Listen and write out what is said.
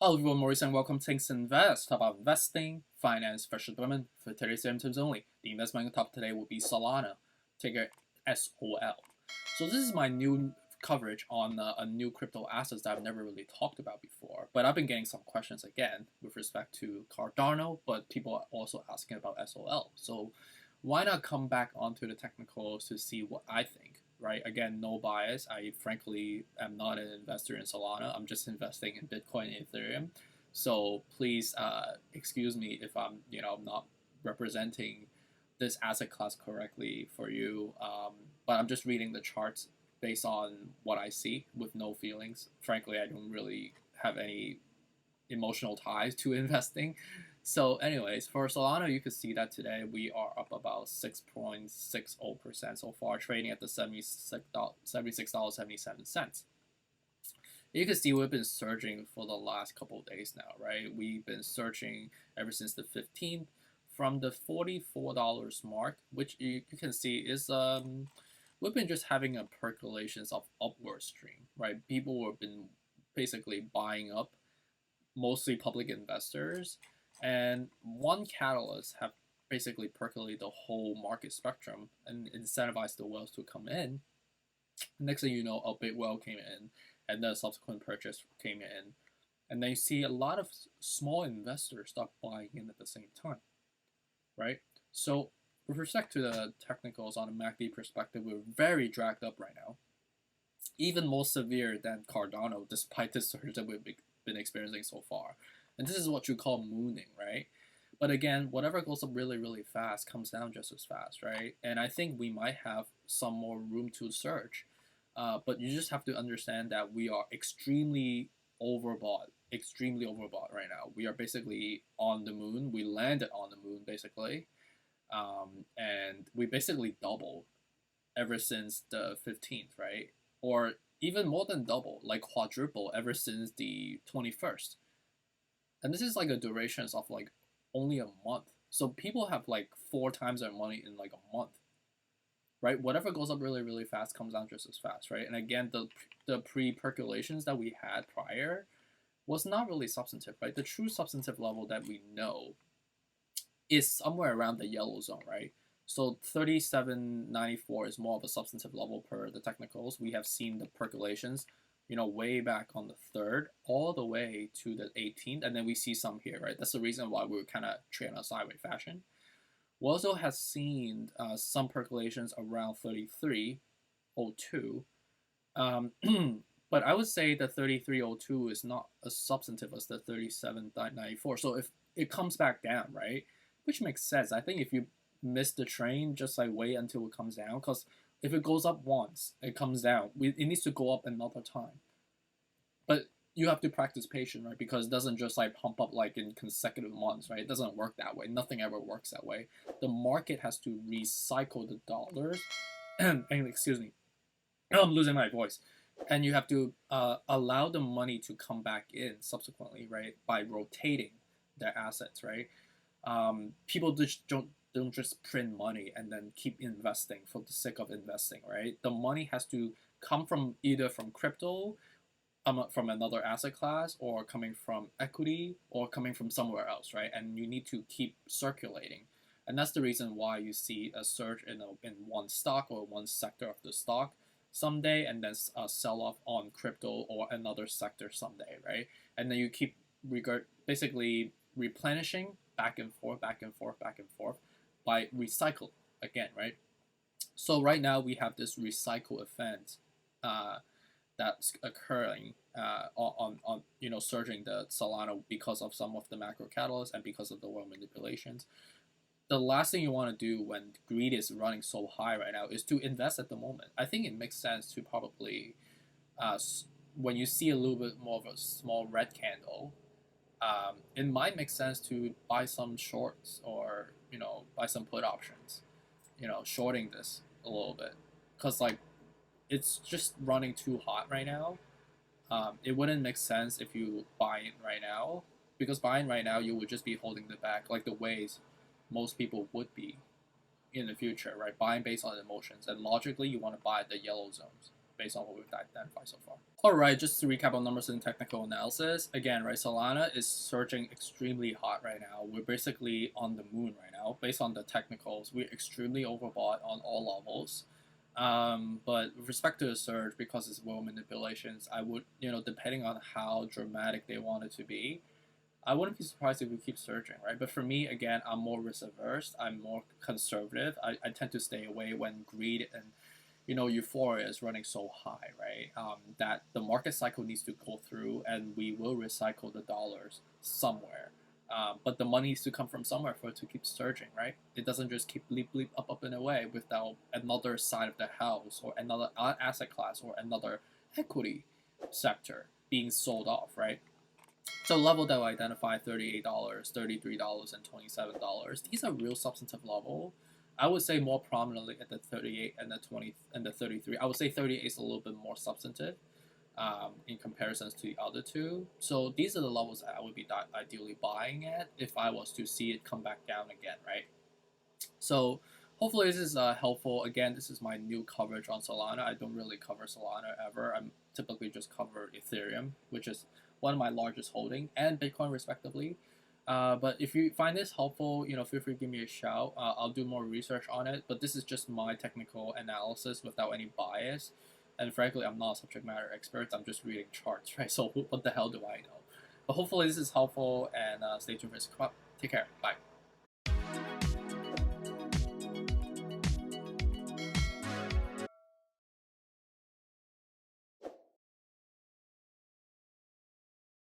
Hello everyone, Maurice and welcome to Things Invest. Talk about investing, finance, special development for today's symptoms only. The investment top today will be Solana, ticker SOL. So this is my new coverage on a new crypto assets that I've never really talked about before. But I've been getting some questions again with respect to Cardano, but people are also asking about SOL. So why not come back onto the technicals to see what I think? Right? Again, no bias. I frankly am not an investor in Solana. I'm just investing in Bitcoin and Ethereum. So please excuse me if I'm not representing this asset class correctly for you. But I'm just reading the charts based on what I see with no feelings. Frankly, I don't really have any emotional ties to investing. So, anyways, for Solana, you can see that today we are up about 6.60% so far, trading at the $76.77. You can see we've been surging for the last couple of days now, right? We've been surging ever since the 15th from the $44 mark, which you can see is we've been just having a percolations of upward stream, right? People have been basically buying up, mostly public investors, and one catalyst have basically percolated the whole market spectrum and incentivized the whales to come in. Next thing you know, a big whale came in, and then a subsequent purchase came in, and then you see a lot of small investors start buying in at the same time, right? So with respect to the technicals on a MACD perspective, we're very dragged up right now, even more severe than Cardano, despite the surge that we've been experiencing so far. And this is what you call mooning, right? But again, whatever goes up really, really fast comes down just as fast, right? And I think we might have some more room to surge. But you just have to understand that we are extremely overbought right now. We are basically on the moon. We landed on the moon, basically. And we basically doubled ever since the 15th, right? Or even more than double, like quadruple ever since the 21st. And this is like a duration of like only a month. So people have like four times their money in like a month, right? Whatever goes up really, really fast comes down just as fast, right? And again, the pre-percolations that we had prior was not really substantive, right? The true substantive level that we know is somewhere around the yellow zone, right? So 37.94 is more of a substantive level per the technicals. We have seen the percolations, way back on the 3rd, all the way to the 18th, and then we see some here, right? That's the reason why we were kind of trading a sideways fashion. We also have seen some percolations around 33.02. But I would say the 33.02 is not as substantive as the 37.94. So if it comes back down, right? Which makes sense. I think if you miss the train, just like wait until it comes down, because if it goes up once, it comes down. It needs to go up another time. But you have to practice patience, right? Because it doesn't just like pump up like in consecutive months, right? It doesn't work that way. Nothing ever works that way. The market has to recycle the dollars. And excuse me, I'm losing my voice. And you have to allow the money to come back in subsequently, right? By rotating their assets, right? People just don't just print money and then keep investing for the sake of investing, right? The money has to come from either from crypto, from another asset class, or coming from equity, or coming from somewhere else, right? And you need to keep circulating. And that's the reason why you see a surge in one stock or one sector of the stock someday, and then a sell off on crypto or another sector someday, right? And then you keep basically replenishing back and forth, back and forth, back and forth by recycle again, right? So right now we have this recycle event that's occurring on surging the Solana because of some of the macro catalysts and because of the world manipulations. The last thing you want to do when greed is running so high right now is to invest at the moment. I think it makes sense to probably, uh, when you see a little bit more of a small red candle, it might make sense to buy some shorts or buy some put options, shorting this a little bit, because like it's just running too hot right now. It wouldn't make sense if you buy it right now, because buying right now you would just be holding the back like the ways most people would be in the future, right? Buying based on emotions, and logically you want to buy the yellow zones, based on what we've identified so far. All right, just to recap on numbers and technical analysis. Again, right, Solana is surging extremely hot right now. We're basically on the moon right now. Based on the technicals, we're extremely overbought on all levels. But with respect to the surge, because it's world manipulations, I would, depending on how dramatic they want it to be, I wouldn't be surprised if we keep surging, right? But for me, again, I'm more risk averse. I'm more conservative. I tend to stay away when greed and euphoria is running so high, right? That the market cycle needs to go through, and we will recycle the dollars somewhere. But the money needs to come from somewhere for it to keep surging, right? It doesn't just keep bleep up and away without another side of the house or another asset class or another equity sector being sold off, right? So level that I identified, $38, $33, and $27. These are real substantive level. I would say more prominently at the 38 and the 20 and the 33. I would say 38 is a little bit more substantive in comparisons to the other two. So these are the levels that I would be ideally buying at if I was to see it come back down again, right? So hopefully this is helpful. Again, this is my new coverage on Solana. I don't really cover Solana ever. I'm typically just cover Ethereum, which is one of my largest holding, and Bitcoin respectively. But if you find this helpful, feel free to give me a shout. I'll do more research on it. But this is just my technical analysis without any bias. And frankly, I'm not a subject matter expert. I'm just reading charts, right? So what the hell do I know? But hopefully this is helpful, and stay tuned for this. Come up. Take care. Bye.